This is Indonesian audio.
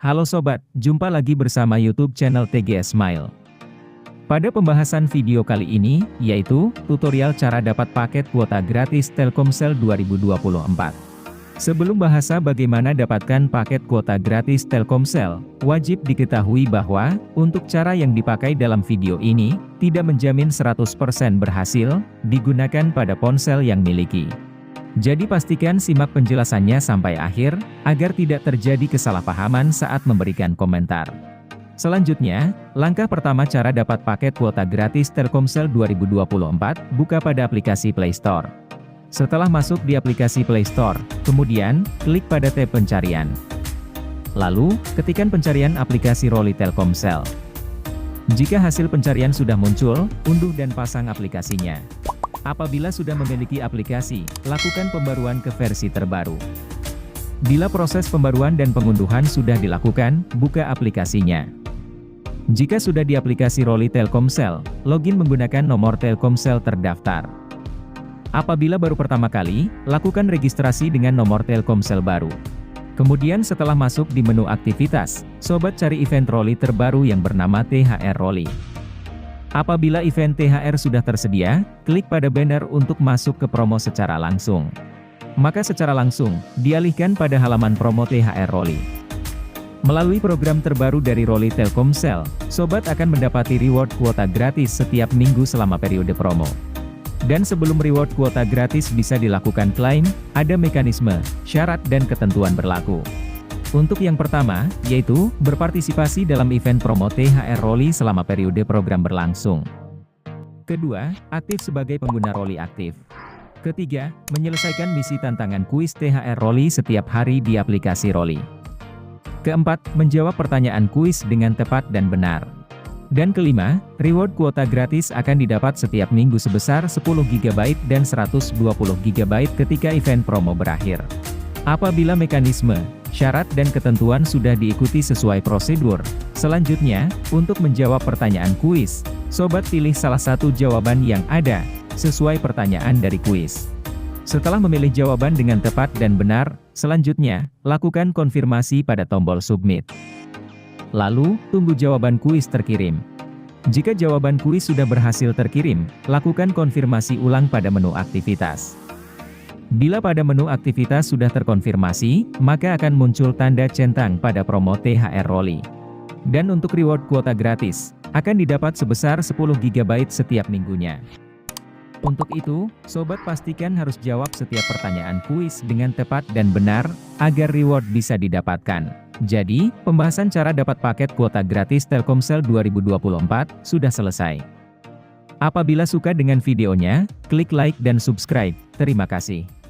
Halo sobat, jumpa lagi bersama YouTube channel TGS Smile. Pada pembahasan video kali ini, yaitu tutorial cara dapat paket kuota gratis Telkomsel 2024. Sebelum bahasa bagaimana dapatkan paket kuota gratis Telkomsel, wajib diketahui bahwa, untuk cara yang dipakai dalam video ini, tidak menjamin 100% berhasil, digunakan pada ponsel yang miliki. Jadi pastikan simak penjelasannya sampai akhir, agar tidak terjadi kesalahpahaman saat memberikan komentar. Selanjutnya, langkah pertama cara dapat paket kuota gratis Telkomsel 2024, buka pada aplikasi Play Store. Setelah masuk di aplikasi Play Store, kemudian, klik pada tab pencarian. Lalu, ketikkan pencarian aplikasi Roli Telkomsel. Jika hasil pencarian sudah muncul, unduh dan pasang aplikasinya. Apabila sudah memiliki aplikasi, lakukan pembaruan ke versi terbaru. Bila proses pembaruan dan pengunduhan sudah dilakukan, buka aplikasinya. Jika sudah di aplikasi Roli Telkomsel, login menggunakan nomor Telkomsel terdaftar. Apabila baru pertama kali, lakukan registrasi dengan nomor Telkomsel baru. Kemudian setelah masuk di menu aktivitas, sobat cari event Roli terbaru yang bernama THR Roli. Apabila event THR sudah tersedia, klik pada banner untuk masuk ke promo secara langsung. Maka secara langsung, dialihkan pada halaman promo THR Roli. Melalui program terbaru dari Roli Telkomsel, sobat akan mendapati reward kuota gratis setiap minggu selama periode promo. Dan sebelum reward kuota gratis bisa dilakukan klaim, ada mekanisme, syarat dan ketentuan berlaku. Untuk yang pertama, yaitu, berpartisipasi dalam event promo THR Roli selama periode program berlangsung. Kedua, aktif sebagai pengguna Roli aktif. Ketiga, menyelesaikan misi tantangan kuis THR Roli setiap hari di aplikasi Roli. Keempat, menjawab pertanyaan kuis dengan tepat dan benar. Dan kelima, reward kuota gratis akan didapat setiap minggu sebesar 10 GB dan 120 GB ketika event promo berakhir. Apabila mekanisme, syarat dan ketentuan sudah diikuti sesuai prosedur, selanjutnya, untuk menjawab pertanyaan kuis, sobat pilih salah satu jawaban yang ada, sesuai pertanyaan dari kuis. Setelah memilih jawaban dengan tepat dan benar, selanjutnya, lakukan konfirmasi pada tombol submit. Lalu, tunggu jawaban kuis terkirim. Jika jawaban kuis sudah berhasil terkirim, lakukan konfirmasi ulang pada menu aktivitas. Bila pada menu aktivitas sudah terkonfirmasi, maka akan muncul tanda centang pada promo THR Roli. Dan untuk reward kuota gratis, akan didapat sebesar 10 GB setiap minggunya. Untuk itu, sobat pastikan harus jawab setiap pertanyaan kuis dengan tepat dan benar, agar reward bisa didapatkan. Jadi, pembahasan cara dapat paket kuota gratis Telkomsel 2024, sudah selesai. Apabila suka dengan videonya, klik like dan subscribe. Terima kasih.